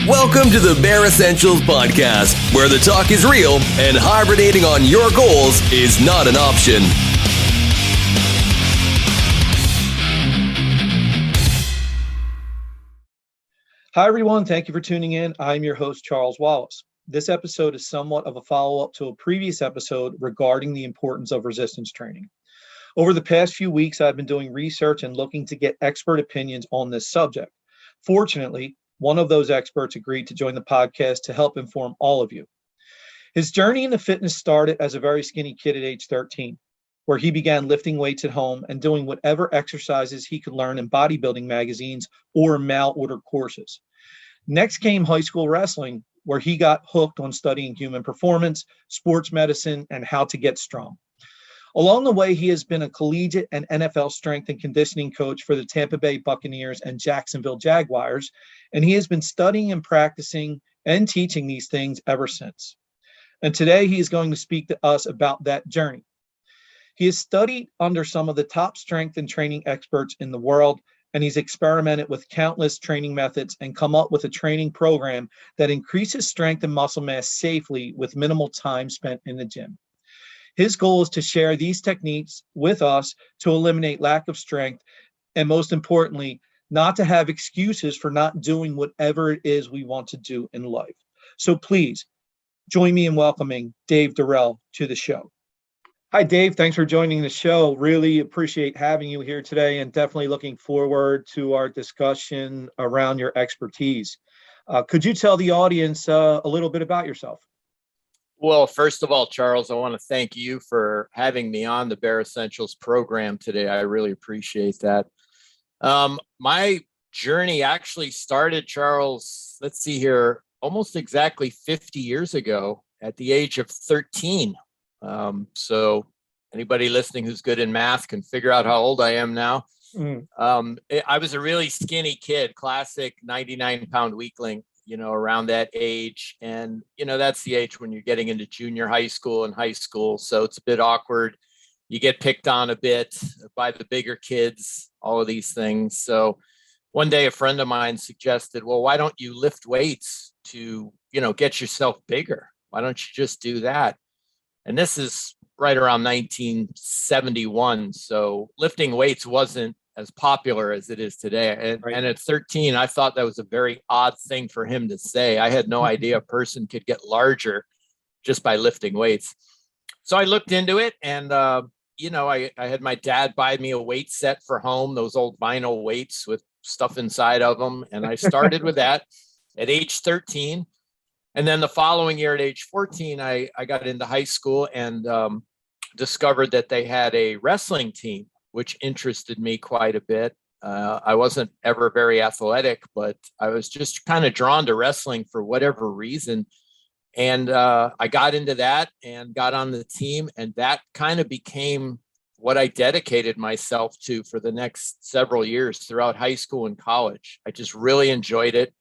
Welcome to the Bare Essentials Podcast, where the talk is real and hibernating on your goals is not an option. Hi, everyone. Thank you for tuning in. I'm your host, Charles Wallace. This episode is somewhat of a follow-up to a previous episode regarding the importance of resistance training. Over the past few weeks, I've been doing research and looking to get expert opinions on this subject. Fortunately, one of those experts agreed to join the podcast to help inform all of you. His journey into fitness started as a very skinny kid at age 13, where he began lifting weights at home and doing whatever exercises he could learn in bodybuilding magazines or mail-order courses. Next came high school wrestling, where he got hooked on studying human performance, sports medicine, and how to get strong. Along the way, he has been a collegiate and NFL strength and conditioning coach for the Tampa Bay Buccaneers and Jacksonville Jaguars, and he has been studying and practicing and teaching these things ever since. And today he is going to speak to us about that journey. He has studied under some of the top strength and training experts in the world, and he's experimented with countless training methods and come up with a training program that increases strength and muscle mass safely with minimal time spent in the gym. His goal is to share these techniques with us to eliminate lack of strength, and most importantly, not to have excuses for not doing whatever it is we want to do in life. So please join me in welcoming Dave Durell to the show. Hi, Dave. Thanks for joining the show. Really appreciate having you here today and definitely looking forward to our discussion around your expertise. Could you tell the audience a little bit about yourself? Well, first of all, Charles, I want to thank you for having me on the Bare Essentials program today. I really appreciate that. My journey actually started, Charles, let's see here, almost exactly 50 years ago at the age of 13. So anybody listening who's good in math can figure out how old I am now. I was a really skinny kid, classic 99-pound weakling, around that age. And, that's the age when you're getting into junior high school and high school. So it's a bit awkward. You get picked on a bit by the bigger kids, all of these things. So one day a friend of mine suggested, well, why don't you lift weights to, get yourself bigger? Why don't you just do that? And this is right around 1971. So lifting weights wasn't as popular as it is today. And at 13, I thought that was a very odd thing for him to say. I had no idea a person could get larger just by lifting weights. So I looked into it and, I had my dad buy me a weight set for home, those old vinyl weights with stuff inside of them. And I started with that at age 13. And then the following year at age 14, I got into high school and discovered that they had a wrestling team, which interested me quite a bit. I wasn't ever very athletic, but I was just kind of drawn to wrestling for whatever reason. And I got into that and got on the team. And that kind of became what I dedicated myself to for the next several years throughout high school and college. I just really enjoyed it.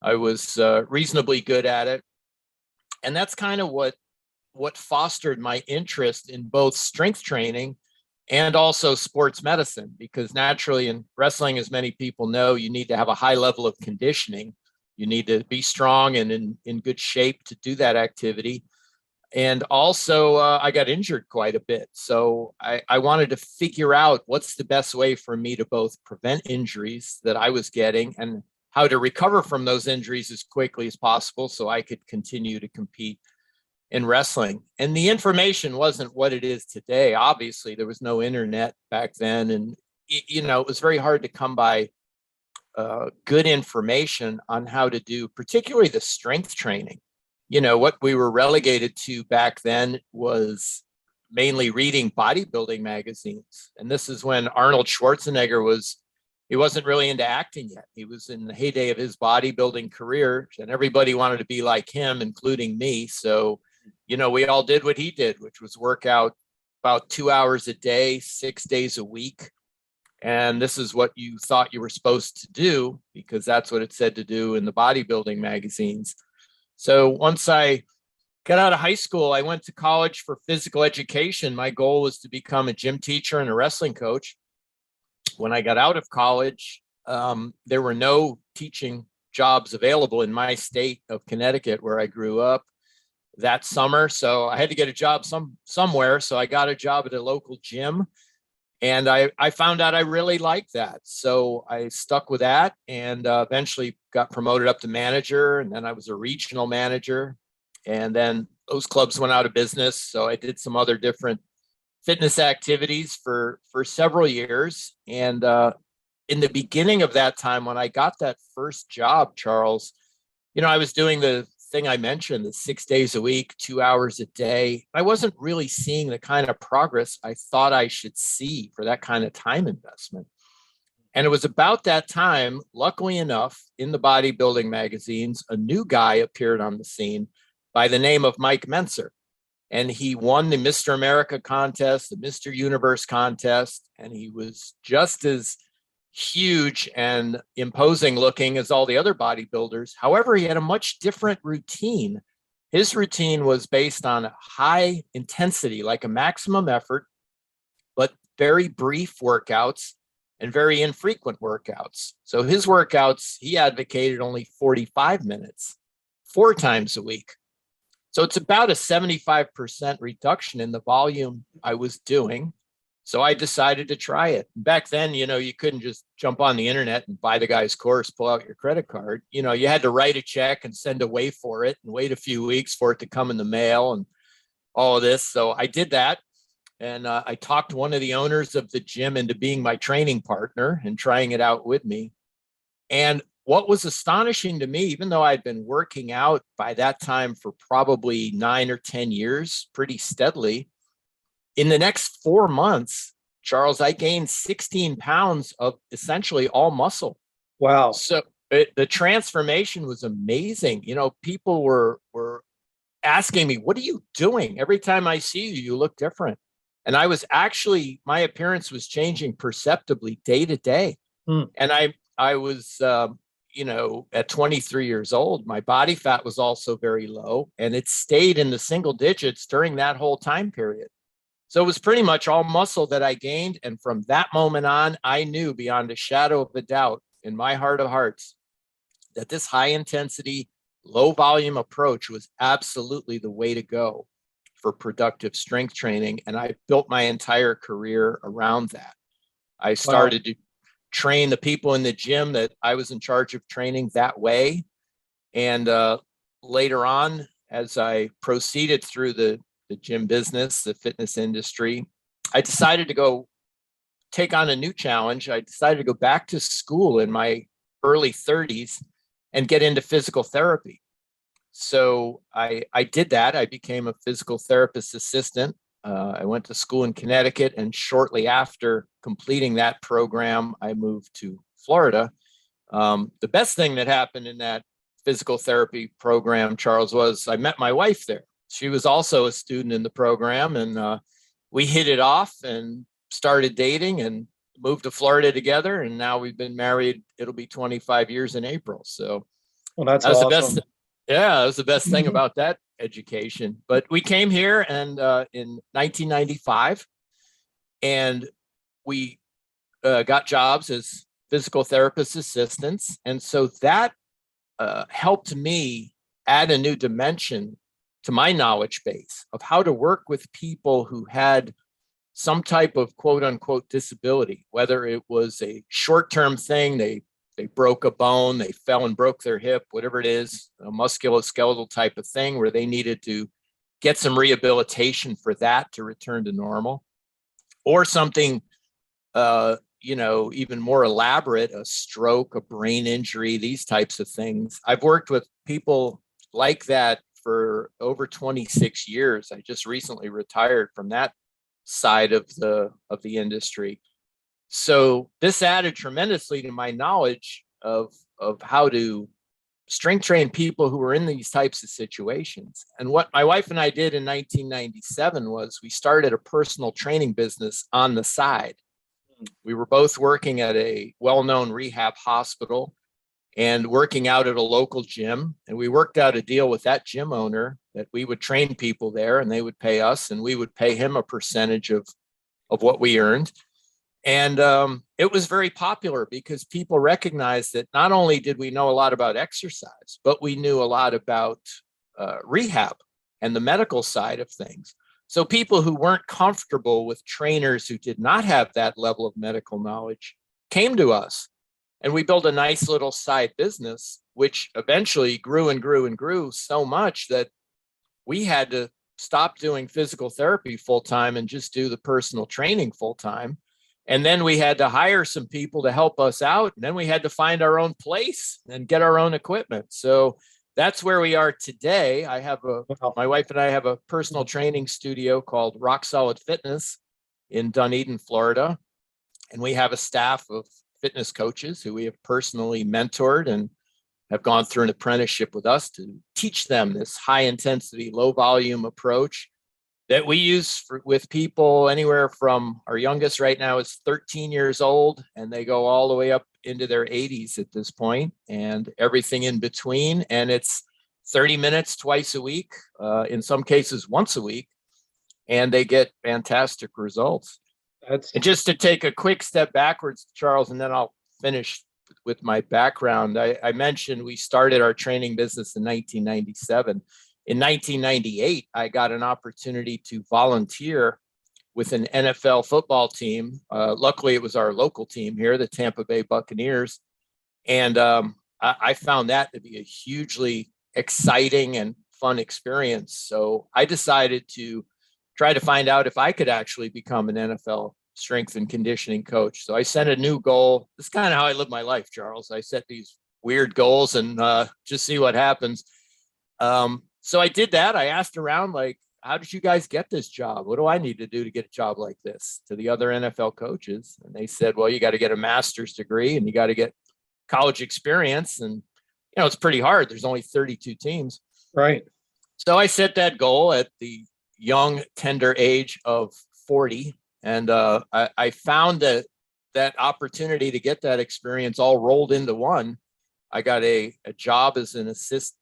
I was reasonably good at it. And that's kind of what fostered my interest in both strength training and also sports medicine, because naturally in wrestling, as many people know, you need to have a high level of conditioning. You need to be strong and in good shape to do that activity. And also I got injured quite a bit. So I wanted to figure out what's the best way for me to both prevent injuries that I was getting and how to recover from those injuries as quickly as possible so I could continue to compete in wrestling. And the information wasn't what it is today. Obviously, there was no internet back then. And, it was very hard to come by good information on how to do, particularly the strength training. What we were relegated to back then was mainly reading bodybuilding magazines. And this is when Arnold Schwarzenegger he wasn't really into acting yet. He was in the heyday of his bodybuilding career and everybody wanted to be like him, including me. So, we all did what he did, which was work out about 2 hours a day, 6 days a week. And this is what you thought you were supposed to do because that's what it said to do in the bodybuilding magazines. So once I got out of high school, I went to college for physical education. My goal was to become a gym teacher and a wrestling coach. When I got out of college, there were no teaching jobs available in my state of Connecticut, where I grew up, that summer. So I had to get a job somewhere. So I got a job at a local gym, and I found out I really liked that. So I stuck with that, and eventually got promoted up to manager. And then I was a regional manager. And then those clubs went out of business. So I did some other different fitness activities for several years. And in the beginning of that time, when I got that first job, Charles, I was doing the thing I mentioned, the 6 days a week, 2 hours a day. I wasn't really seeing the kind of progress I thought I should see for that kind of time investment. And it was about that time, luckily enough, in the bodybuilding magazines, a new guy appeared on the scene by the name of Mike Menser. And he won the Mr. America contest, the Mr. Universe contest, and he was just as huge and imposing looking as all the other bodybuilders. However, he had a much different routine. His routine was based on high intensity, like a maximum effort, but very brief workouts and very infrequent workouts. So his workouts, he advocated only 45 minutes, 4 times a week. So it's about a 75% reduction in the volume I was doing. So I decided to try it. Back then, you couldn't just jump on the internet and buy the guy's course, pull out your credit card. You had to write a check and send away for it and wait a few weeks for it to come in the mail and all of this. So I did that. And I talked one of the owners of the gym into being my training partner and trying it out with me. And what was astonishing to me, even though I'd been working out by that time for probably 9 or 10 years, pretty steadily, in the next 4 months, Charles, I gained 16 pounds of essentially all muscle. Wow. So the transformation was amazing. People were asking me, what are you doing? Every time I see you, you look different. And I was actually, my appearance was changing perceptibly day to day. And I was, at 23 years old, my body fat was also very low, and it stayed in the single digits during that whole time period. So it was pretty much all muscle that I gained. And from that moment on, I knew beyond a shadow of a doubt in my heart of hearts that this high intensity, low volume approach was absolutely the way to go for productive strength training. And I built my entire career around that. I started to train the people in the gym that I was in charge of training that way. And later on, as I proceeded through the gym business, the fitness industry, I decided to go take on a new challenge. I decided to go back to school in my early 30s and get into physical therapy. So I did that. I became a physical therapist assistant. I went to school in Connecticut, and shortly after completing that program, I moved to Florida. The best thing that happened in that physical therapy program, Charles, was I met my wife there. She was also a student in the program, and we hit it off and started dating and moved to Florida together. And now we've been married. It'll be 25 years in April. So that's that was awesome. the best. Yeah, that was the best thing about that education. But we came here and in 1995, and we got jobs as physical therapist assistants. And so that helped me add a new dimension to my knowledge base of how to work with people who had some type of quote unquote disability, whether it was a short-term thing, they broke a bone, they fell and broke their hip, whatever it is, a musculoskeletal type of thing where they needed to get some rehabilitation for that to return to normal, or something, even more elaborate, a stroke, a brain injury, these types of things. I've worked with people like that for over 26 years. I just recently retired from that side of the industry. So this added tremendously to my knowledge of how to strength train people who were in these types of situations. And what my wife and I did in 1997 was we started a personal training business on the side. We were both working at a well-known rehab hospital and working out at a local gym. And we worked out a deal with that gym owner that we would train people there and they would pay us and we would pay him a percentage of what we earned. And it was very popular because people recognized that not only did we know a lot about exercise, but we knew a lot about rehab and the medical side of things. So people who weren't comfortable with trainers who did not have that level of medical knowledge came to us. And we built a nice little side business, which eventually grew and grew and grew so much that we had to stop doing physical therapy full time and just do the personal training full time. And then we had to hire some people to help us out. And then we had to find our own place and get our own equipment. So that's where we are today. My wife and I have a personal training studio called Rock Solid Fitness in Dunedin, Florida. And we have a staff of fitness coaches who we have personally mentored and have gone through an apprenticeship with us to teach them this high intensity, low volume approach that we use with people anywhere from, our youngest right now is 13 years old, and they go all the way up into their 80s at this point, and everything in between. And it's 30 minutes twice a week, in some cases once a week, and they get fantastic results. And just to take a quick step backwards, Charles, and then I'll finish with my background. I mentioned we started our training business in 1997. In 1998, I got an opportunity to volunteer with an NFL football team. Luckily, it was our local team here, the Tampa Bay Buccaneers. And I found that to be a hugely exciting and fun experience. So I decided to try to find out if I could actually become an NFL strength and conditioning coach. So I set a new goal. This is kind of how I live my life, Charles. I set these weird goals and just see what happens. So I did that. I asked around, like, how did you guys get this job? What do I need to do to get a job like this, to the other NFL coaches? And they said, well, you got to get a master's degree and you got to get college experience. And, it's pretty hard. There's only 32 teams. Right. So I set that goal at the young, tender age of 40. And I found that opportunity to get that experience all rolled into one. I got a job as an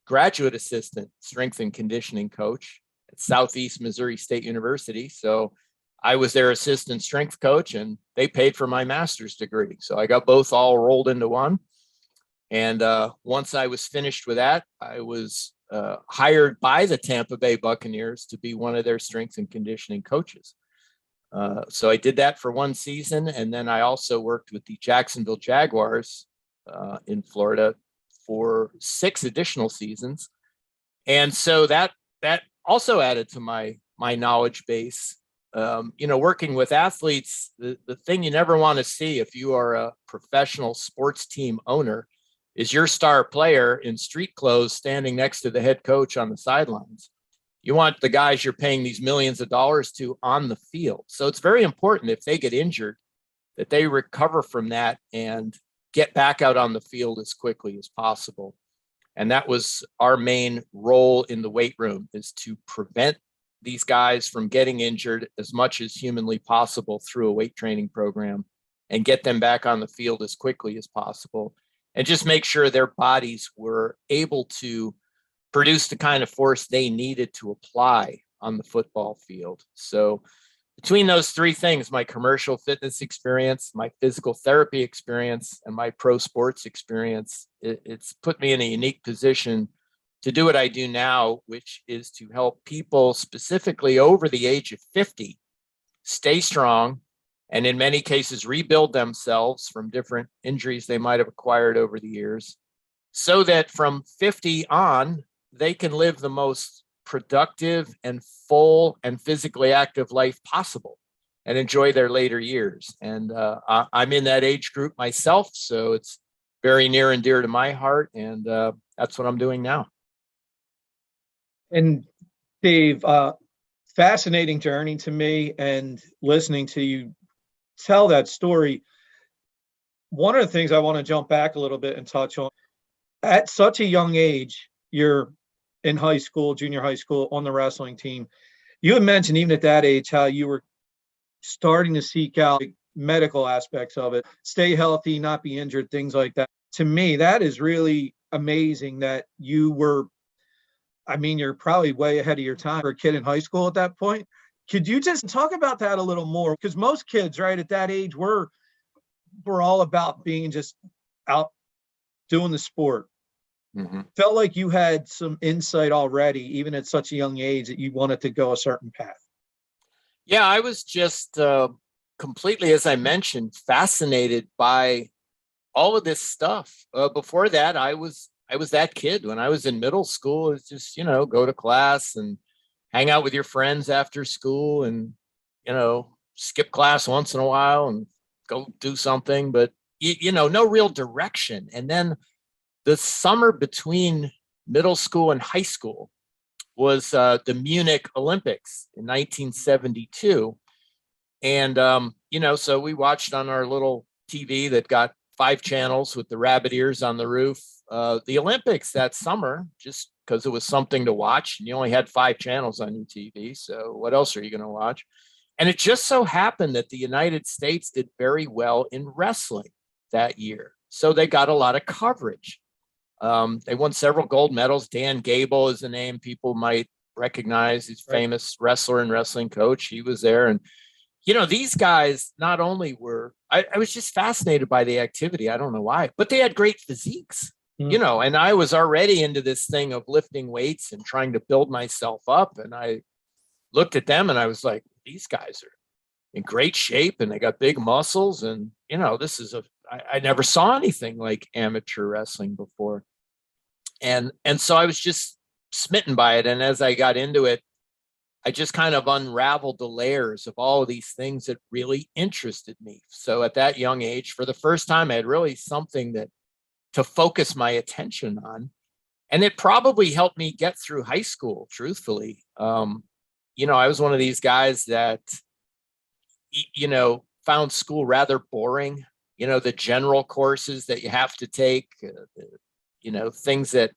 graduate assistant strength and conditioning coach at Southeast Missouri State University. So I was their assistant strength coach and they paid for my master's degree. So I got both all rolled into one. And once I was finished with that, I was hired by the Tampa Bay Buccaneers to be one of their strength and conditioning coaches. So I did that for one season. And then I also worked with the Jacksonville Jaguars in Florida for 6 additional seasons. And so that also added to my knowledge base. Working with athletes, the thing you never want to see if you are a professional sports team owner is your star player in street clothes standing next to the head coach on the sidelines. You want the guys you're paying these millions of dollars to on the field. So it's very important if they get injured that they recover from that and get back out on the field as quickly as possible. And that was our main role in the weight room, is to prevent these guys from getting injured as much as humanly possible through a weight training program and get them back on the field as quickly as possible. And just make sure their bodies were able to produce the kind of force they needed to apply on the football field. So between those 3 things, my commercial fitness experience, my physical therapy experience, and my pro sports experience, it's put me in a unique position to do what I do now, which is to help people specifically over the age of 50 stay strong, and in many cases rebuild themselves from different injuries they might have acquired over the years, so that from 50 on, they can live the most productive and full and physically active life possible and enjoy their later years. And I'm in that age group myself, so it's very near and dear to my heart, and that's what I'm doing now. And Dave, fascinating journey to me, and listening to you tell that story. One of the things I want to jump back a little bit and touch on, at such a young age, you're in high school, junior high school, on the wrestling team. You had mentioned even at that age how you were starting to seek out medical aspects of it, stay healthy, not be injured, things like that. To me, that is really amazing that you were, you're probably way ahead of your time for a kid in high school at that point. Could you just talk about that a little more? Because most kids, right, at that age, we're all about being just out doing the sport. Mm-hmm. Felt like you had some insight already, even at such a young age, that you wanted to go a certain path. Yeah, I was just completely, as I mentioned, fascinated by all of this stuff. Before that, I was that kid when I was in middle school. It's just, go to class and hang out with your friends after school and, skip class once in a while and go do something, but no real direction. And then the summer between middle school and high school was the Munich Olympics in 1972. And, so we watched on our little TV that got 5 channels with the rabbit ears on the roof, the Olympics that summer, just because it was something to watch. And you only had 5 channels on your TV. So what else are you going to watch? And it just so happened that the United States did very well in wrestling that year. So they got a lot of coverage. They won several gold medals. Dan Gable is a name people might recognize. He's a famous wrestler and wrestling coach. He was there. And, these guys not only were, I was just fascinated by the activity. I don't know why, but they had great physiques, and I was already into this thing of lifting weights and trying to build myself up. And I looked at them and I was like, these guys are in great shape and they got big muscles. And, this is I never saw anything like amateur wrestling before. And so I was just smitten by it. And as I got into it, I just kind of unraveled the layers of all of these things that really interested me. So at that young age, for the first time, I had really something to focus my attention on. And it probably helped me get through high school, truthfully. I was one of these guys that, found school rather boring. The general courses that you have to take, things that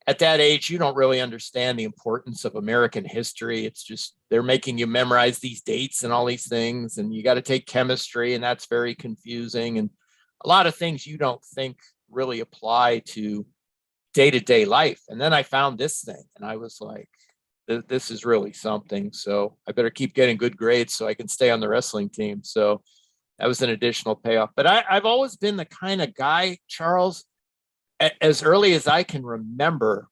at that age, you don't really understand the importance of American history. It's just, they're making you memorize these dates and all these things. And you got to take chemistry, and that's very confusing. And a lot of things you don't think really apply to day-to-day life. And then I found this thing and I was like, this is really something. So I better keep getting good grades so I can stay on the wrestling team. So that was an additional payoff. But I've always been the kind of guy, Charles, as early as I can remember,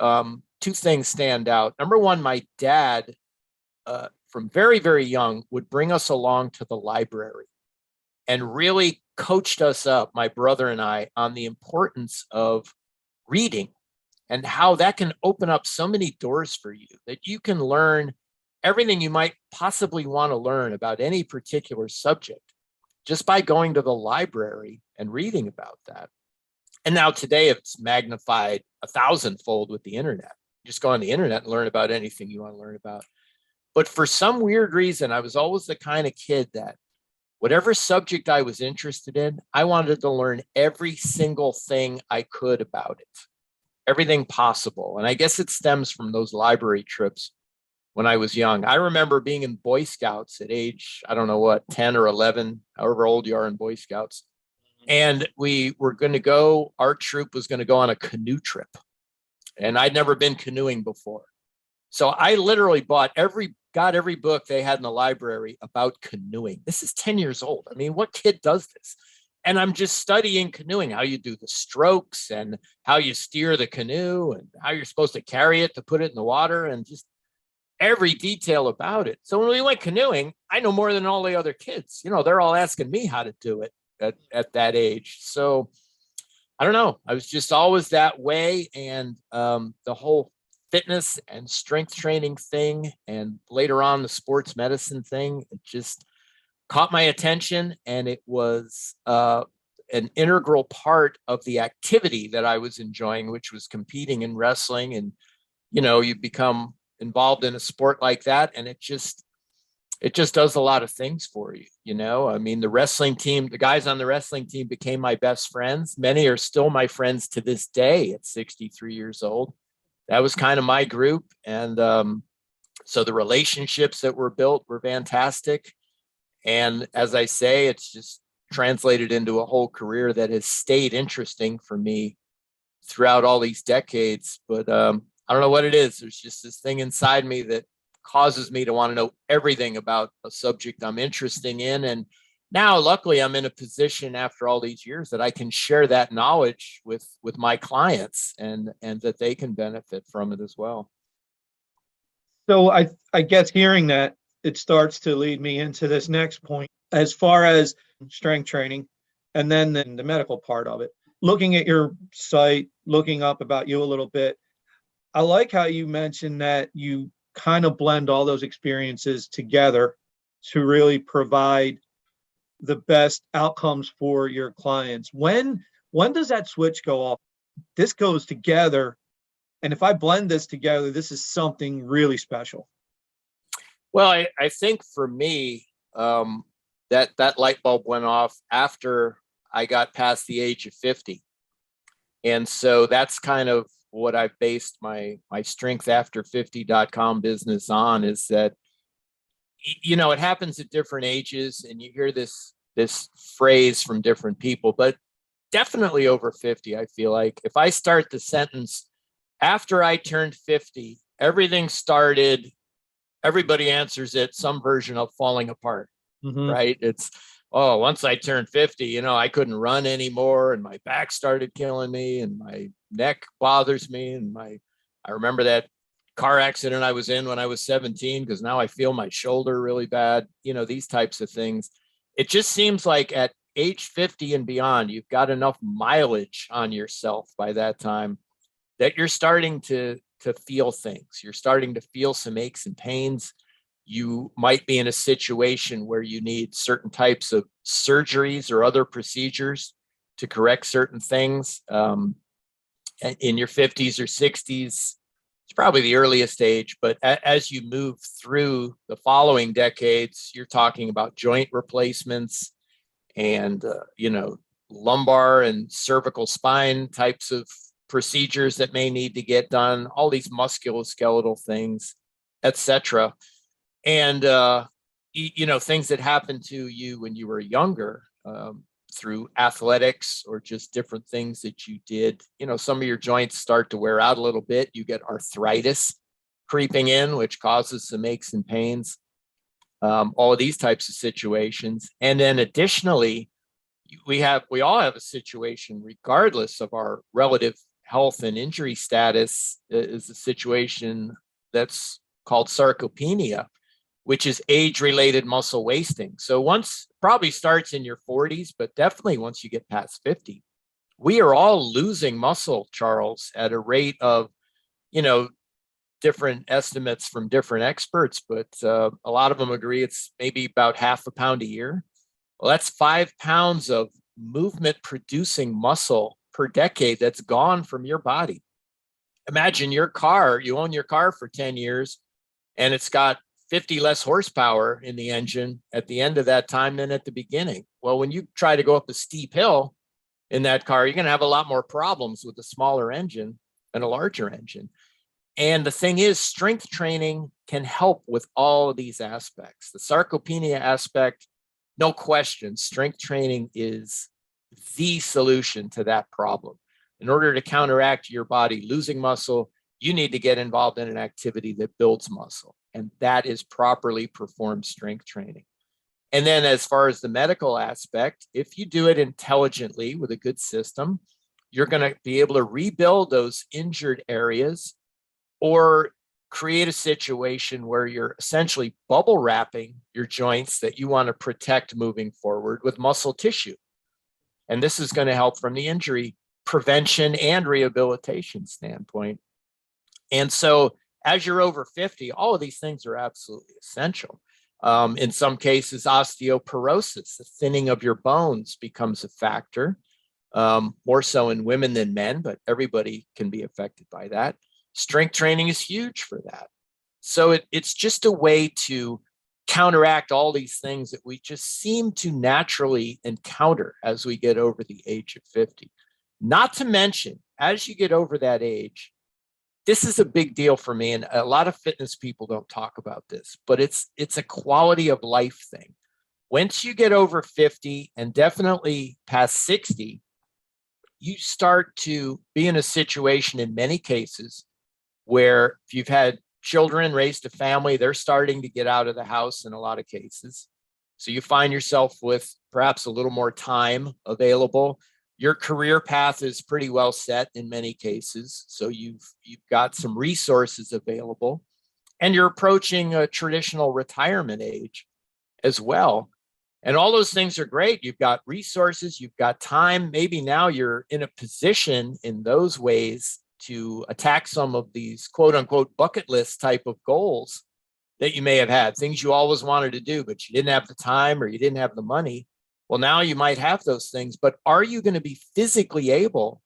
2 things stand out. Number one, my dad, from very, very young, would bring us along to the library and really coached us up, my brother and I, on the importance of reading and how that can open up so many doors for you that you can learn everything you might possibly want to learn about any particular subject just by going to the library and reading about that. And now today it's magnified 1,000-fold with the internet. Just go on the internet and learn about anything you want to learn about. But for some weird reason, I was always the kind of kid that whatever subject I was interested in, I wanted to learn every single thing I could about it, everything possible. And I guess it stems from those library trips when I was young. I remember being in Boy Scouts at age, 10 or 11, however old you are in Boy Scouts. And we were going to go, our troop was going to go on a canoe trip. And I'd never been canoeing before. So I literally got every book they had in the library about canoeing. This is 10 years old. I mean, what kid does this? And I'm just studying canoeing, how you do the strokes and how you steer the canoe and how you're supposed to carry it to put it in the water and just every detail about it. So when we went canoeing, I know more than all the other kids. They're all asking me how to do it at that age. So I don't know. I was just always that way. And the whole fitness and strength training thing, and later on the sports medicine thing, it just caught my attention. And it was an integral part of the activity that I was enjoying, which was competing in wrestling. And, you become involved in a sport like that, and it just does a lot of things for you. I mean, the wrestling team, the guys on the wrestling team became my best friends. Many are still my friends to this day at 63 years old. That was kind of my group. And so the relationships that were built were fantastic. And as I say, it's just translated into a whole career that has stayed interesting for me throughout all these decades. But I don't know what it is. There's just this thing inside me that causes me to want to know everything about a subject I'm interested in. And now, luckily, I'm in a position after all these years that I can share that knowledge with my clients, and that they can benefit from it as well. So I guess hearing that, it starts to lead me into this next point as far as strength training and then the medical part of it. Looking at your site, looking up about you a little bit, I like how you mentioned that you kind of blend all those experiences together to really provide the best outcomes for your clients. When does that switch go off? This goes together, and if I blend this together, this is something really special. Well, I think for me, that light bulb went off after I got past the age of 50. And so that's kind of what I based my strengthafter50.com business on, is that, you know, it happens at different ages, and you hear this phrase from different people, but definitely over 50, I feel like if I start the sentence, after I turned 50, everything started, everybody answers it some version of falling apart, right? It's, oh, once I turned 50, you know, I couldn't run anymore, and my back started killing me, and my neck bothers me, and I remember that car accident I was in when I was 17, because now I feel my shoulder really bad, you know, these types of things. It just seems like at age 50 and beyond, you've got enough mileage on yourself by that time that you're starting to feel things. You're starting to feel some aches and pains. You might be in a situation where you need certain types of surgeries or other procedures to correct certain things. In your 50s or 60s, it's probably the earliest age, but as you move through the following decades, you're talking about joint replacements and, you know, lumbar and cervical spine types of procedures that may need to get done, all these musculoskeletal things, etc. And, you know, things that happened to you when you were younger, through athletics or just different things that you did. You know, some of your joints start to wear out a little bit. You get arthritis creeping in, which causes some aches and pains, all of these types of situations. And then additionally, we all have a situation, regardless of our relative health and injury status, is a situation that's called sarcopenia, which is age-related muscle wasting. So once, probably starts in your 40s, but definitely once you get past 50, we are all losing muscle, Charles, at a rate of, you know, different estimates from different experts, but a lot of them agree it's maybe about 0.5 pound a year. Well, that's 5 pounds of movement-producing muscle per decade that's gone from your body. Imagine your car, you own your car for 10 years, and it's got 50 less horsepower in the engine at the end of that time than at the beginning. Well, when you try to go up a steep hill in that car, you're going to have a lot more problems with a smaller engine than a larger engine. And the thing is, strength training can help with all of these aspects. The sarcopenia aspect, no question, strength training is the solution to that problem. In order to counteract your body losing muscle, you need to get involved in an activity that builds muscle. And that is properly performed strength training. And then as far as the medical aspect, if you do it intelligently with a good system, you're going to be able to rebuild those injured areas or create a situation where you're essentially bubble wrapping your joints that you want to protect moving forward with muscle tissue. And this is going to help from the injury prevention and rehabilitation standpoint. And so as you're over 50, all of these things are absolutely essential. In some cases, osteoporosis, the thinning of your bones, becomes a factor, more so in women than men, but everybody can be affected by that. Strength training is huge for that. So it's just a way to counteract all these things that we just seem to naturally encounter as we get over the age of 50. Not to mention, as you get over that age, this is a big deal for me, and a lot of fitness people don't talk about this, but it's a quality of life thing. Once you get over 50 and definitely past 60, you start to be in a situation in many cases where if you've had children, raised a family, they're starting to get out of the house in a lot of cases. So you find yourself with perhaps a little more time available. Your career path is pretty well set in many cases. So you've got some resources available, and you're approaching a traditional retirement age as well. And all those things are great. You've got resources, you've got time. Maybe now you're in a position in those ways to attack some of these quote unquote bucket list type of goals that you may have had, things you always wanted to do, but you didn't have the time or you didn't have the money. Well, now you might have those things, but are you going to be physically able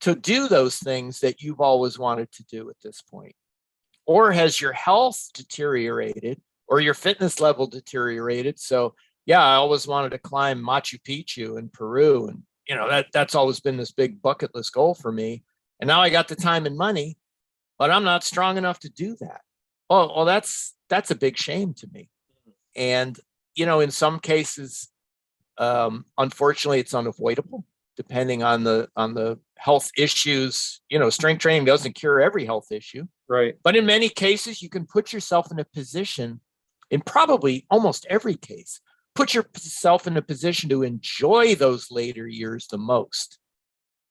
to do those things that you've always wanted to do at this point? Or has your health deteriorated or your fitness level deteriorated? So yeah, I always wanted to climb Machu Picchu in Peru. And, that's always been this big bucket list goal for me. And now I got the time and money, but I'm not strong enough to do that. Oh, well, that's a big shame to me. And, in some cases, unfortunately, it's unavoidable depending on the health issues. Strength training doesn't cure every health issue. Right. But in many cases, you can put yourself in a position, in probably almost every case, put yourself in a position to enjoy those later years the most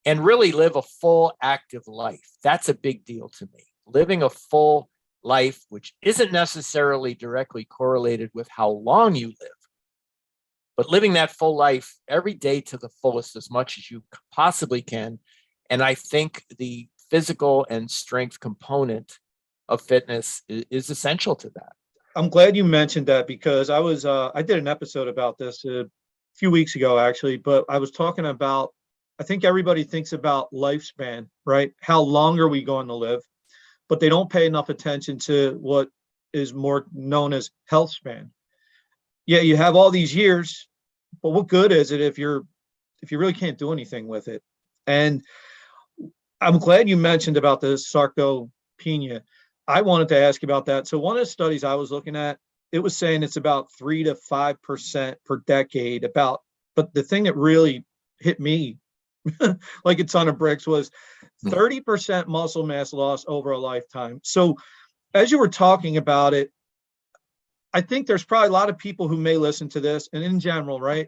and really live a full active life. That's a big deal to me. Living a full life, which isn't necessarily directly correlated with how long you live, but living that full life every day to the fullest as much as you possibly can. And I think the physical and strength component of fitness is essential to that. I'm glad you mentioned that, because I did an episode about this a few weeks ago, actually, but I was talking about, I think everybody thinks about lifespan, right? How long are we going to live? But they don't pay enough attention to what is more known as health span. Yeah, you have all these years, but what good is it if you really can't do anything with it? And I'm glad you mentioned about the sarcopenia. I wanted to ask about that. So one of the studies I was looking at, it was saying it's about 3 to 5% per decade. But the thing that really hit me like a ton of bricks was 30% muscle mass loss over a lifetime. So as you were talking about it, I think there's probably a lot of people who may listen to this, and in general, right,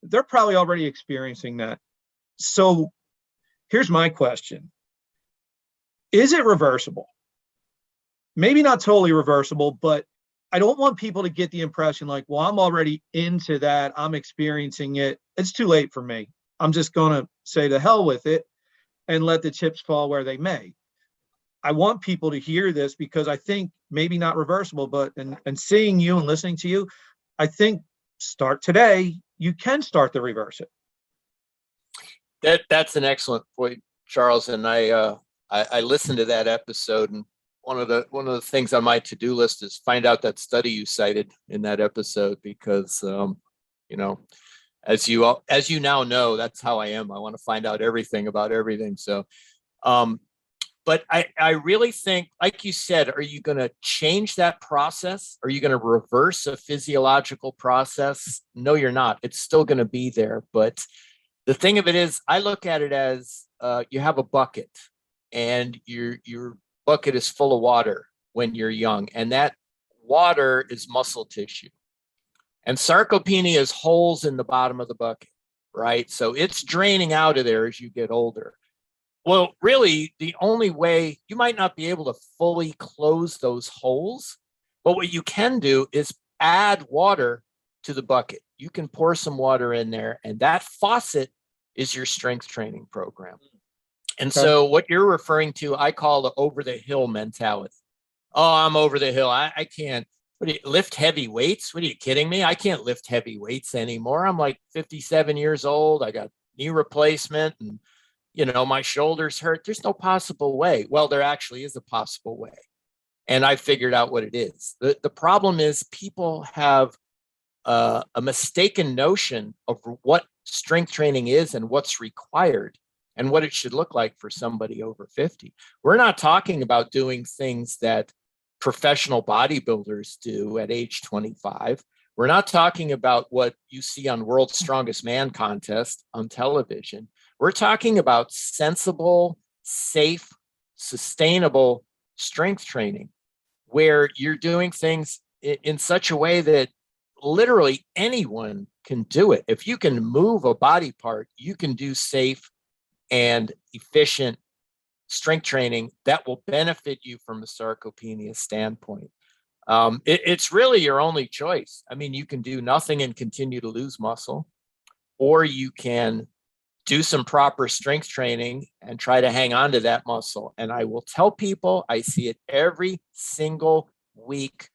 they're probably already experiencing that. So here's my question. Is it reversible? Maybe not totally reversible, but I don't want people to get the impression like, well, I'm already into that, I'm experiencing it, it's too late for me. I'm just going to say to hell with it and let the chips fall where they may. I want people to hear this, because I think maybe not reversible, but and seeing you and listening to you, I think start today, you can start to reverse it. That's an excellent point, Charles. And I listened to that episode, and one of the things on my to-do list is find out that study you cited in that episode, because as you now know, that's how I am. I want to find out everything about everything. So, but I really think, like you said, are you going to change that process? Are you going to reverse a physiological process? No, you're not. It's still going to be there. But the thing of it is, I look at it as you have a bucket, and your bucket is full of water when you're young, and that water is muscle tissue. And sarcopenia is holes in the bottom of the bucket, right? So it's draining out of there as you get older. Well, really, the only way, you might not be able to fully close those holes, but what you can do is add water to the bucket. You can pour some water in there, and that faucet is your strength training program. And so what you're referring to, I call the over the hill mentality. Oh, I'm over the hill. I can't lift heavy weights. What are you kidding me? I can't lift heavy weights anymore. I'm like 57 years old. I got knee replacement, and my shoulders hurt. There's no possible way. Well, there actually is a possible way. And I figured out what it is. The problem is people have a mistaken notion of what strength training is and what's required and what it should look like for somebody over 50. We're not talking about doing things that professional bodybuilders do at age 25. We're not talking about what you see on World's Strongest Man contest on television. We're talking about sensible, safe, sustainable strength training. where you're doing things in such a way that literally anyone can do it. If you can move a body part, you can do safe and efficient strength training that will benefit you from a sarcopenia standpoint. It's really your only choice. I mean, you can do nothing and continue to lose muscle, or you can do some proper strength training and try to hang on to that muscle. And I will tell people, I see it every single week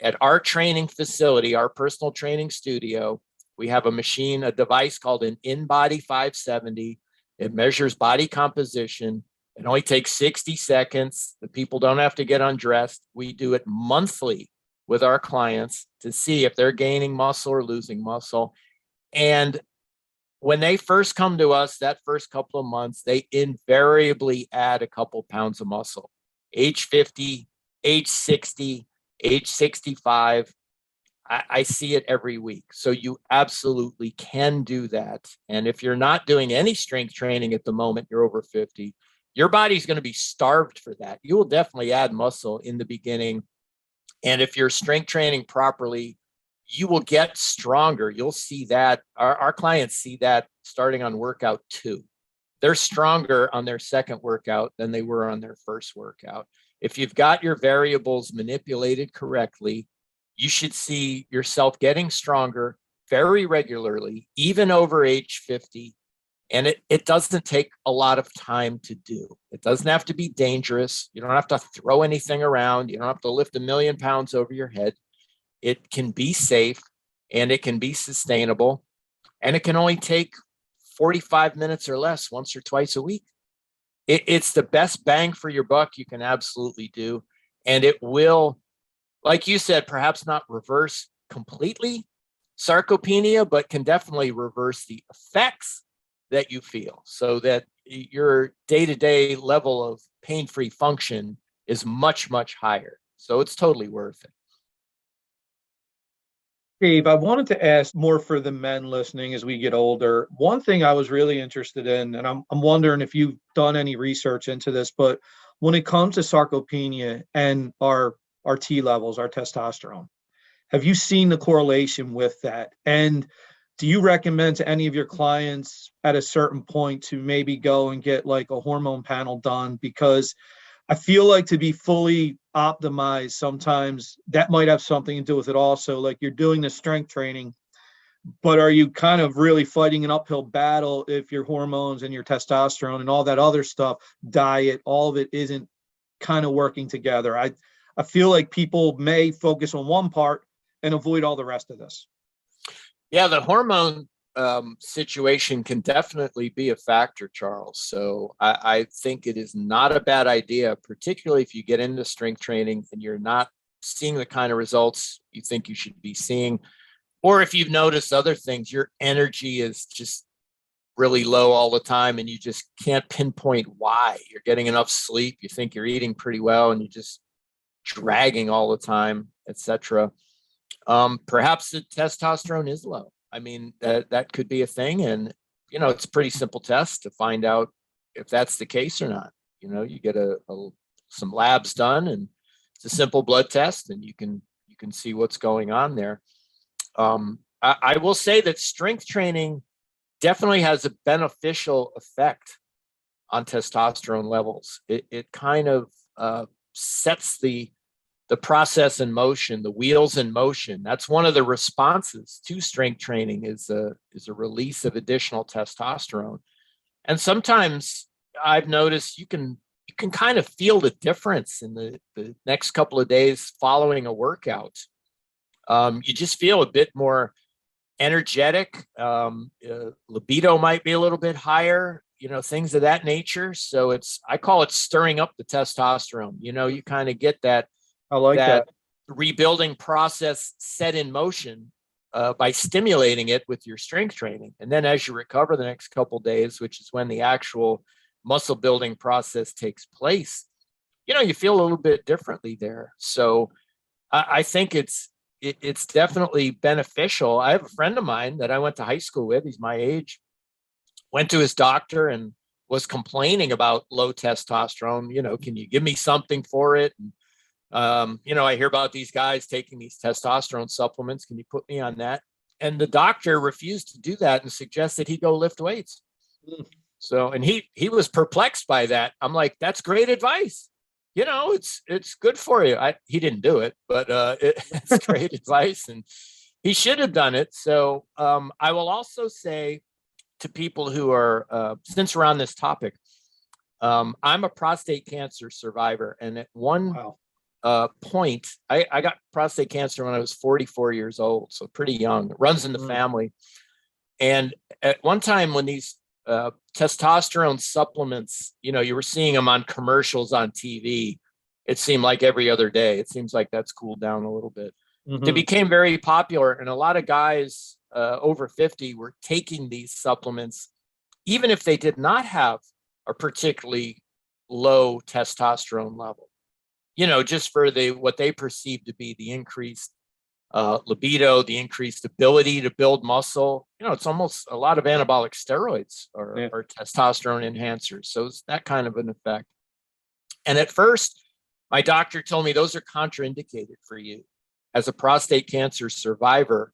at our training facility, our personal training studio. We have a machine, a device called an in-body 570. It measures body composition. It only takes 60 seconds. The people don't have to get undressed. We do it monthly with our clients to see if they're gaining muscle or losing muscle. And when they first come to us, that first couple of months, they invariably add a couple pounds of muscle. Age 50, age 60, age 65. I see it every week. So you absolutely can do that. And if you're not doing any strength training at the moment, you're over 50, your body's going to be starved for that. You will definitely add muscle in the beginning. And if you're strength training properly, you will get stronger. You'll see that. Our clients see that starting on workout 2. They're stronger on their second workout than they were on their first workout. If you've got your variables manipulated correctly, you should see yourself getting stronger very regularly, even over age 50. And it doesn't take a lot of time to do. It doesn't have to be dangerous. You don't have to throw anything around. You don't have to lift 1,000,000 pounds over your head. It can be safe and it can be sustainable, and it can only take 45 minutes or less once or twice a week. It's the best bang for your buck you can absolutely do. And it will, like you said, perhaps not reverse completely sarcopenia, but can definitely reverse the effects that you feel so that your day-to-day level of pain-free function is much, much higher. So it's totally worth it. Dave, I wanted to ask more for the men listening as we get older. One thing I was really interested in, and I'm wondering if you've done any research into this, but when it comes to sarcopenia and our T levels, our testosterone, have you seen the correlation with that? And do you recommend to any of your clients at a certain point to maybe go and get like a hormone panel done? Because I feel like to be fully optimized, sometimes that might have something to do with it also. Like you're doing the strength training, but are you kind of really fighting an uphill battle if your hormones and your testosterone and all that other stuff, diet, all of it isn't kind of working together? I feel like people may focus on one part and avoid all the rest of this. Yeah, the hormone situation can definitely be a factor, Charles. So I think it is not a bad idea, particularly if you get into strength training and you're not seeing the kind of results you think you should be seeing, or if you've noticed other things, your energy is just really low all the time and you just can't pinpoint why. You're getting enough sleep, you think you're eating pretty well, and you're just dragging all the time, etc. Perhaps the testosterone is low. I mean, that could be a thing. And, it's a pretty simple test to find out if that's the case or not. You get some labs done, and it's a simple blood test, and you can see what's going on there. I will say that strength training definitely has a beneficial effect on testosterone levels. It kind of sets the process in motion, the wheels in motion. That's one of the responses to strength training is a release of additional testosterone. And sometimes I've noticed you can kind of feel the difference in the next couple of days following a workout. You just feel a bit more energetic. Libido might be a little bit higher, things of that nature. So I call it stirring up the testosterone. You kind of get that. I like that rebuilding process set in motion by stimulating it with your strength training. And then as you recover the next couple of days, which is when the actual muscle building process takes place, you feel a little bit differently there. So I think it's definitely beneficial. I have a friend of mine that I went to high school with. He's my age, went to his doctor and was complaining about low testosterone. Can you give me something for it? And I hear about these guys taking these testosterone supplements. Can you put me on that? And the doctor refused to do that and suggested he go lift weights. So, and he was perplexed by that. I'm like, that's great advice. It's good for you. He didn't do it, but it's great advice, and he should have done it. So I will also say to people who are, since we're on this topic, I'm a prostate cancer survivor. And at one point, I got prostate cancer when I was 44 years old. So pretty young. It runs in the family. And at one time when these testosterone supplements, you were seeing them on commercials on TV, it seemed like every other day. It seems like that's cooled down a little bit. They became very popular, and a lot of guys over 50 were taking these supplements, even if they did not have a particularly low testosterone level, just for what they perceive to be the increased libido, the increased ability to build muscle. It's almost a lot of anabolic steroids or testosterone enhancers. So it's that kind of an effect. And at first, my doctor told me those are contraindicated for you. As a prostate cancer survivor,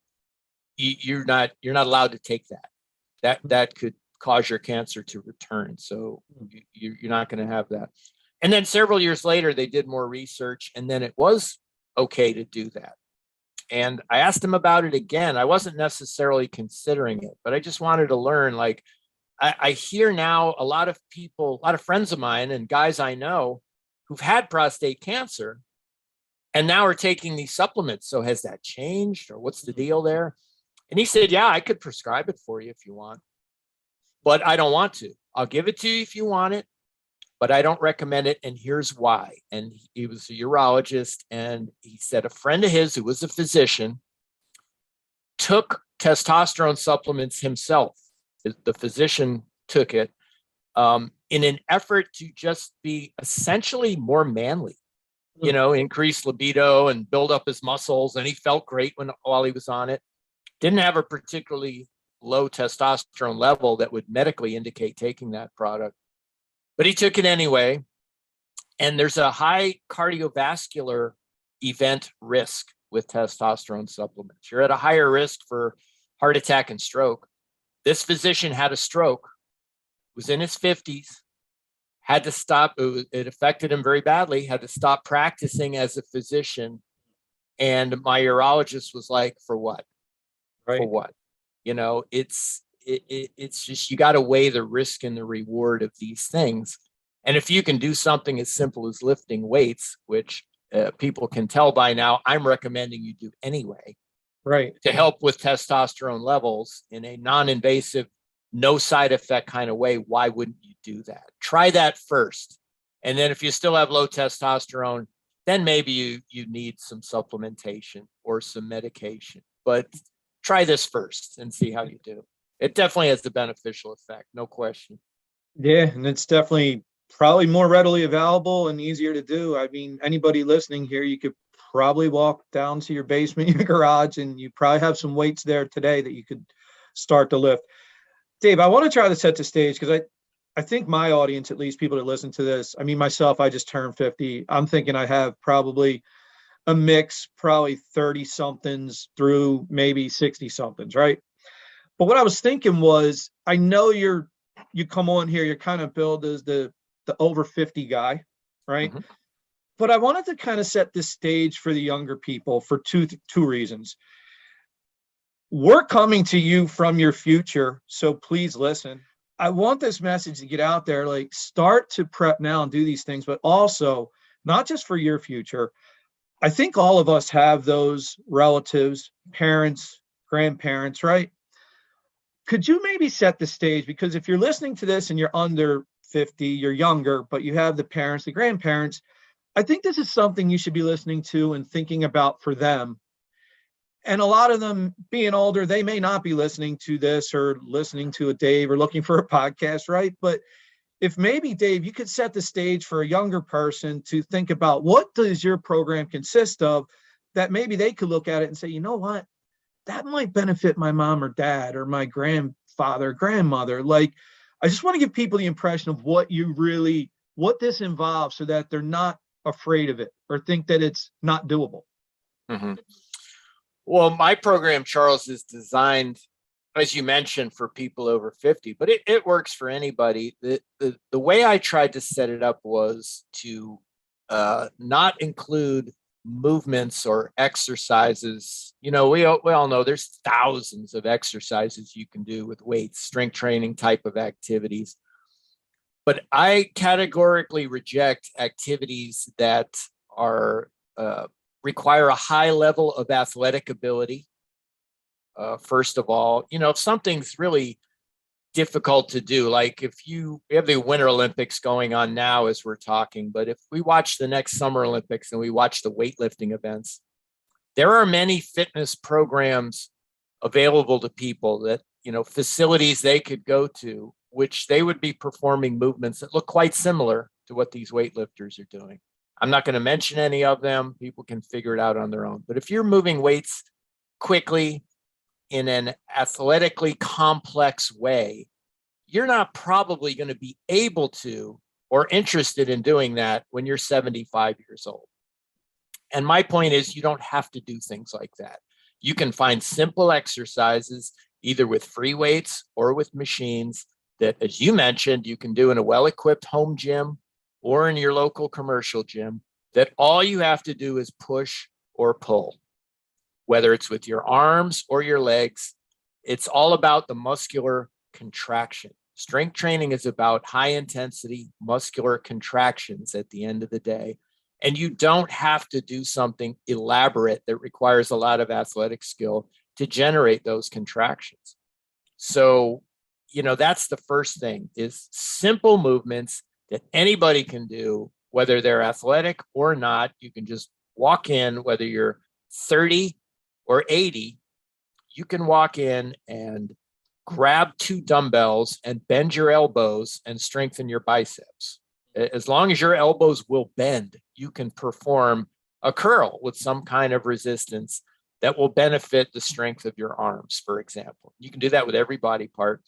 you're not allowed to take that. That could cause your cancer to return. So you're not going to have that. And then several years later, they did more research, and then it was okay to do that. And I asked him about it again. I wasn't necessarily considering it, but I just wanted to learn. Like, I hear now a lot of people, a lot of friends of mine and guys I know who've had prostate cancer and now are taking these supplements. So has that changed, or what's the deal there? And he said, yeah, I could prescribe it for you if you want, but I don't want to. I'll give it to you if you want it, but I don't recommend it. And here's why. And he was a urologist. And he said a friend of his who was a physician took testosterone supplements himself. The physician took it in an effort to just be essentially more manly, increase libido and build up his muscles. And he felt great while he was on it. Didn't have a particularly low testosterone level that would medically indicate taking that product. But he took it anyway. And there's a high cardiovascular event risk with testosterone supplements. You're at a higher risk for heart attack and stroke. This physician had a stroke, was in his 50s, had to stop. It affected him very badly, had to stop practicing as a physician. And my urologist was like, for what? Right. For what? It's just, you got to weigh the risk and the reward of these things. And if you can do something as simple as lifting weights, which people can tell by now, I'm recommending you do anyway, right, to help with testosterone levels in a non-invasive, no side effect kind of way, why wouldn't you do that? Try that first. And then if you still have low testosterone, then maybe you need some supplementation or some medication. But try this first and see how you do. It definitely has the beneficial effect, no question. Yeah, and it's definitely probably more readily available and easier to do. I mean, anybody listening here, you could probably walk down to your basement, your garage, and you probably have some weights there today that you could start to lift. Dave, I want to try to set the stage because I think my audience, at least people that listen to this, I mean, myself, I just turned 50. I'm thinking I have probably a mix, probably 30 somethings through maybe 60 somethings, right? But what I was thinking was, I know you come on here, you're kind of billed as the over 50 guy, right? Mm-hmm. But I wanted to kind of set the stage for the younger people for two reasons. We're coming to you from your future, so please listen. I want this message to get out there, like start to prep now and do these things, but also not just for your future. I think all of us have those relatives, parents, grandparents, right? Could you maybe set the stage? Because if you're listening to this and you're under 50, you're younger, but you have the parents, the grandparents, I think this is something you should be listening to and thinking about for them. And a lot of them being older, they may not be listening to this or listening to a Dave or looking for a podcast, right? But if maybe, Dave, you could set the stage for a younger person to think about what does your program consist of, that maybe they could look at it and say, you know what, that might benefit my mom or dad or my grandfather, grandmother. Like, I just want to give people the impression of what this involves so that they're not afraid of it or think that it's not doable? Mm-hmm. Well, my program, Charles, is designed, as you mentioned, for people over 50, but it works for anybody. The way I tried to set it up was to not include movements or exercises. We all know there's thousands of exercises you can do with weights, strength training type of activities. But I categorically reject activities that are require a high level of athletic ability. First of all, if something's really difficult to do, like we have the Winter Olympics going on now as we're talking, but if we watch the next Summer Olympics and we watch the weightlifting events, there are many fitness programs available to people that, facilities they could go to, which they would be performing movements that look quite similar to what these weightlifters are doing. I'm not going to mention any of them. People can figure it out on their own. But if you're moving weights quickly in an athletically complex way, you're not probably going to be able to or interested in doing that when you're 75 years old. And my point is, you don't have to do things like that. You can find simple exercises, either with free weights or with machines that, as you mentioned, you can do in a well-equipped home gym or in your local commercial gym, that all you have to do is push or pull, whether it's with your arms or your legs. It's all about the muscular contraction. Strength training is about high intensity muscular contractions at the end of the day. And you don't have to do something elaborate that requires a lot of athletic skill to generate those contractions. So, that's the first thing, is simple movements that anybody can do, whether they're athletic or not. You can just walk in, whether you're 30 or 80, you can walk in and grab 2 dumbbells and bend your elbows and strengthen your biceps. As long as your elbows will bend, you can perform a curl with some kind of resistance that will benefit the strength of your arms, for example. You can do that with every body part.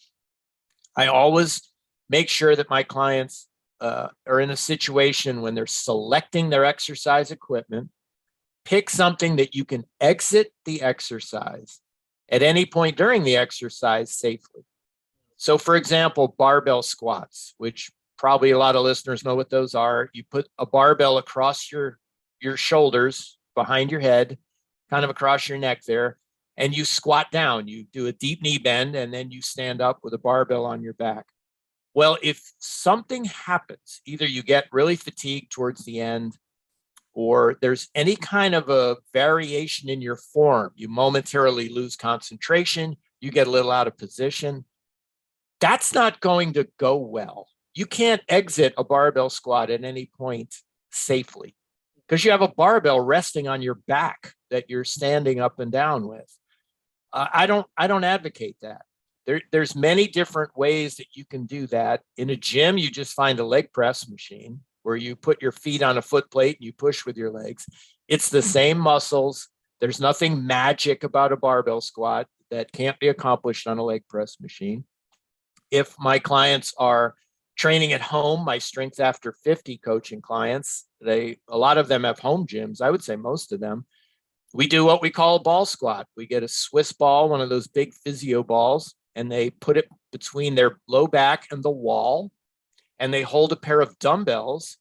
I always make sure that my clients are in a situation when they're selecting their exercise equipment, pick something that you can exit the exercise at any point during the exercise safely. So, for example, barbell squats, which probably a lot of listeners know what those are. You put a barbell across your shoulders, behind your head, kind of across your neck there, and you squat down. You do a deep knee bend, and then you stand up with a barbell on your back. Well, if something happens, either you get really fatigued towards the end, or there's any kind of a variation in your form, you momentarily lose concentration, you get a little out of position, that's not going to go well. You can't exit a barbell squat at any point safely because you have a barbell resting on your back that you're standing up and down with. I don't advocate that. There's many different ways that you can do that. In a gym, you just find a leg press machine where you put your feet on a foot plate and you push with your legs. It's the same muscles. There's nothing magic about a barbell squat that can't be accomplished on a leg press machine. If my clients are training at home, my Strength After 50 coaching clients, a lot of them have home gyms. I would say most of them. We do what we call a ball squat. We get a Swiss ball, one of those big physio balls, and they put it between their low back and the wall, and they hold a pair of dumbbells,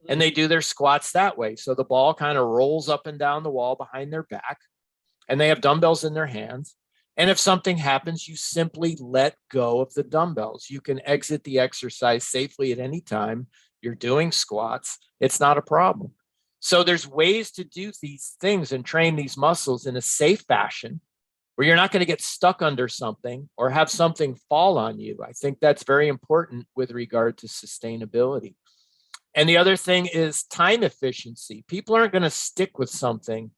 and they do their squats that way. So the ball kind of rolls up and down the wall behind their back, and they have dumbbells in their hands. And if something happens, you simply let go of the dumbbells. You can exit the exercise safely at any time. You're doing squats. It's not a problem. So there's ways to do these things and train these muscles in a safe fashion where you're not going to get stuck under something or have something fall on you. I think that's very important with regard to sustainability. And the other thing is time efficiency. People aren't going to stick with something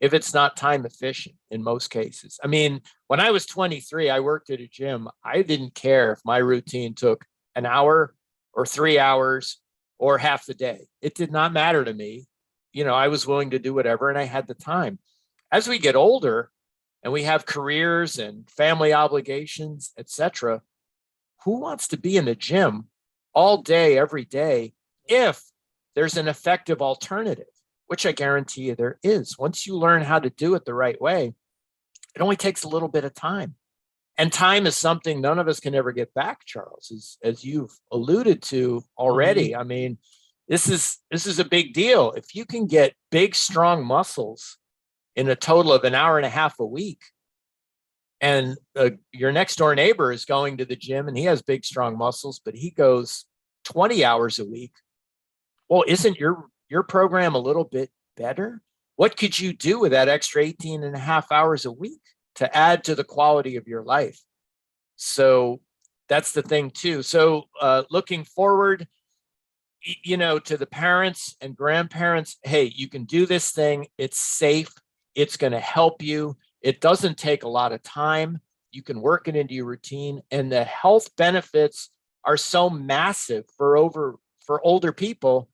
if it's not time efficient in most cases. I mean, when I was 23, I worked at a gym. I didn't care if my routine took an hour or 3 hours or half the day. It did not matter to me. I was willing to do whatever, and I had the time. As we get older and we have careers and family obligations, etc., who wants to be in the gym all day, every day, if there's an effective alternative, which I guarantee you there is. Once you learn how to do it the right way, it only takes a little bit of time. And time is something none of us can ever get back, Charles, as you've alluded to already. Mhm. I mean, this is a big deal. If you can get big, strong muscles in a total of an hour and a half a week, and your next door neighbor is going to the gym and he has big, strong muscles, but he goes 20 hours a week. Well, isn't your program a little bit better? What could you do with that extra 18 and a half hours a week to add to the quality of your life? So that's the thing too. So looking forward, to the parents and grandparents, hey, you can do this thing. It's safe. It's going to help you. It doesn't take a lot of time. You can work it into your routine, and the health benefits are so massive for older people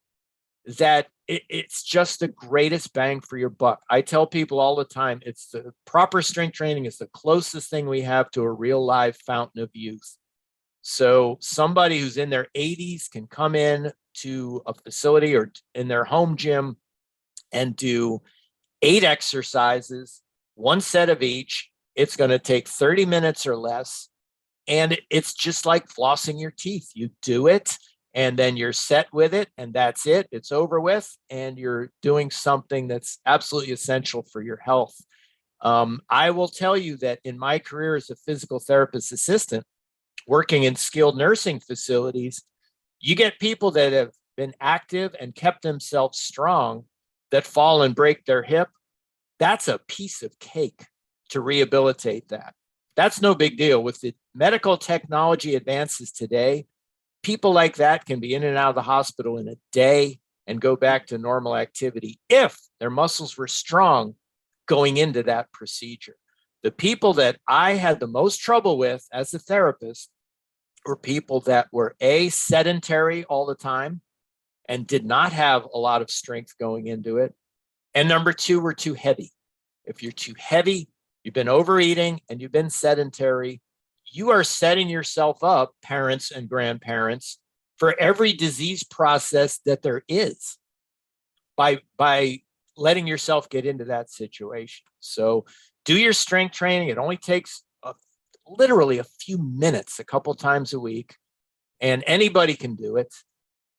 that it's just the greatest bang for your buck. I tell people all the time, it's the proper strength training is the closest thing we have to a real live fountain of youth. So somebody who's in their 80s can come in to a facility or in their home gym and do 8 exercises, 1 set of each. It's going to take 30 minutes or less. And it's just like flossing your teeth. You do it, and then you're set with it, and that's it. It's over with, and you're doing something that's absolutely essential for your health. I will tell you that in my career as a physical therapist assistant, working in skilled nursing facilities, you get people that have been active and kept themselves strong that fall and break their hip. That's a piece of cake to rehabilitate that. That's no big deal. With the medical technology advances today, people like that can be in and out of the hospital in a day and go back to normal activity if their muscles were strong going into that procedure. The people that I had the most trouble with as a therapist were people that were sedentary all the time and did not have a lot of strength going into it. And number 2, were too heavy. If you're too heavy, you've been overeating and you've been sedentary, you are setting yourself up, parents and grandparents, for every disease process that there is by letting yourself get into that situation. So do your strength training. It only takes literally a few minutes, a couple times a week, and anybody can do it.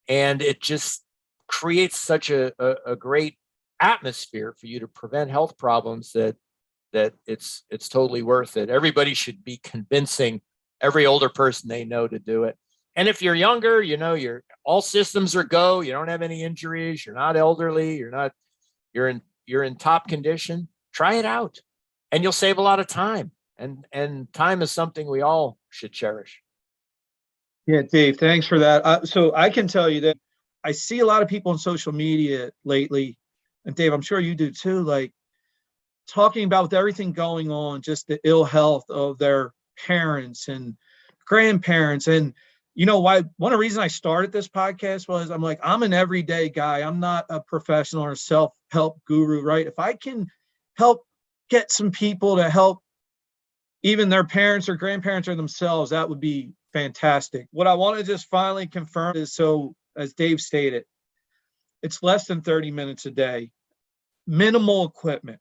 And it just creates such a great atmosphere for you to prevent health problems that it's totally worth it. Everybody should be convincing every older person they know to do it. And if you're younger, you're all systems are go. You don't have any injuries. You're not elderly. You're in top condition. Try it out, and you'll save a lot of time. And time is something we all should cherish. Yeah, Dave, thanks for that. So I can tell you that I see a lot of people on social media lately, and Dave, I'm sure you do too, like talking about with everything going on, just the ill health of their parents and grandparents. And why one of the reasons I started this podcast was I'm like, I'm an everyday guy. I'm not a professional or self-help guru, right? If I can help get some people to help even their parents or grandparents or themselves, that would be fantastic. What I want to just finally confirm is, so as Dave stated, it's less than 30 minutes a day, minimal equipment.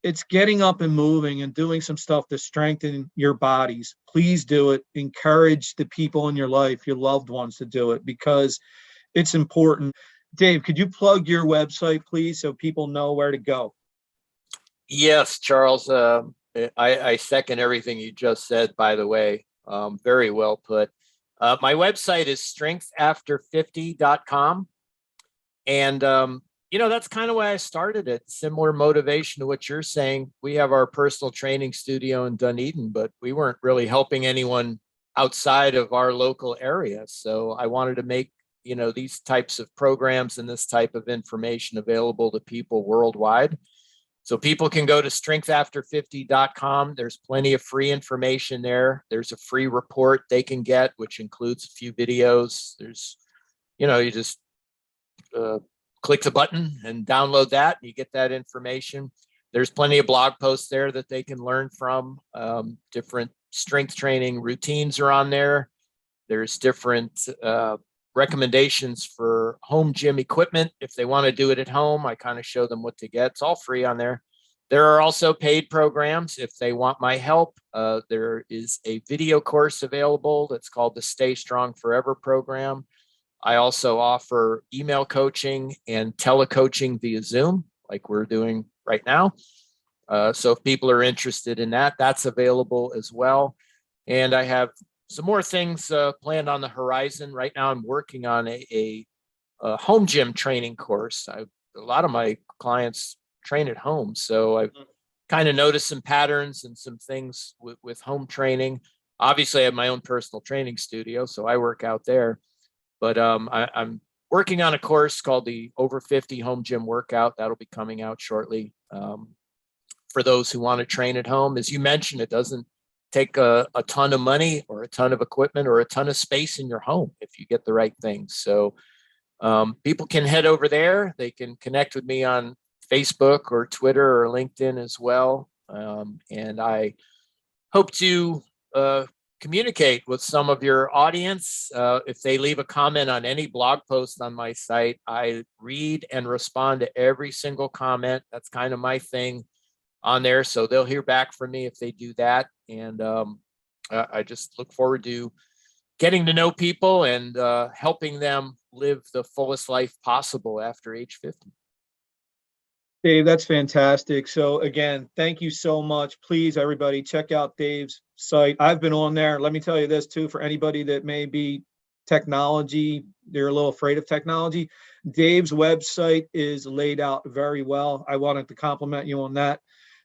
It's getting up and moving and doing some stuff to strengthen your bodies. Please do it. Encourage the people in your life, your loved ones, to do it because it's important. Dave, could you plug your website, please, so people know where to go? Yes, Charles. I second everything you just said, by the way. Very well put. My website is strengthafter50.com. And, that's kind of why I started it. Similar motivation to what you're saying. We have our personal training studio in Dunedin, but we weren't really helping anyone outside of our local area. So I wanted to make, these types of programs and this type of information available to people worldwide. So people can go to strengthafter50.com. There's plenty of free information there. There's a free report they can get, which includes a few videos. There's, you just click the button and download that, and you get that information. There's plenty of blog posts there that they can learn from. Different strength training routines are on there. There's different recommendations for home gym equipment. If they want to do it at home, I kind of show them what to get. It's all free on there. There are also paid programs if they want my help. There is a video course available that's called the Stay Strong Forever program. I also offer email coaching and telecoaching via Zoom, like we're doing right now. So if people are interested in that, that's available as well. And I have some more things planned on the horizon. Right now, I'm working on a home gym training course. A lot of my clients train at home, so I've kind of noticed some patterns and some things with home training. Obviously, I have my own personal training studio, so I work out there. But I'm working on a course called the Over 50 Home Gym Workout. That'll be coming out shortly for those who want to train at home. As you mentioned, it doesn't take a ton of money or a ton of equipment or a ton of space in your home if you get the right things. So people can head over there. They can connect with me on Facebook or Twitter or LinkedIn as well. And I hope to communicate with some of your audience. If they leave a comment on any blog post on my site, I read and respond to every single comment. That's kind of my thing on there. So they'll hear back from me if they do that. And I just look forward to getting to know people and helping them live the fullest life possible after age 50. Dave, that's fantastic. So again, thank you so much. Please, everybody, check out Dave's site. I've been on there. Let me tell you this too, for anybody that may be technology, they're a little afraid of technology. Dave's website is laid out very well. I wanted to compliment you on that.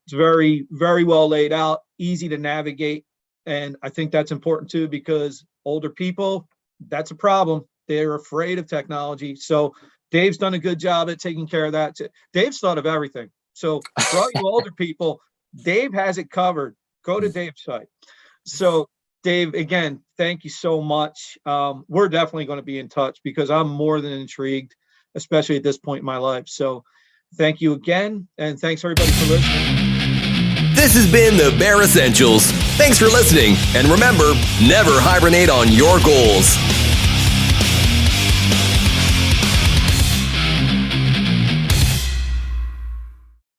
It's very, very well laid out, easy to navigate. And I think that's important too, because older people, that's a problem. They're afraid of technology. So Dave's done a good job at taking care of that. Dave's thought of everything. So for all you older people, Dave has it covered. Go to Dave's site. So Dave, again, thank you so much. We're definitely going to be in touch because I'm more than intrigued, especially at this point in my life. So thank you again. And thanks everybody for listening. This has been the Bare Essentials. Thanks for listening. And remember, never hibernate on your goals.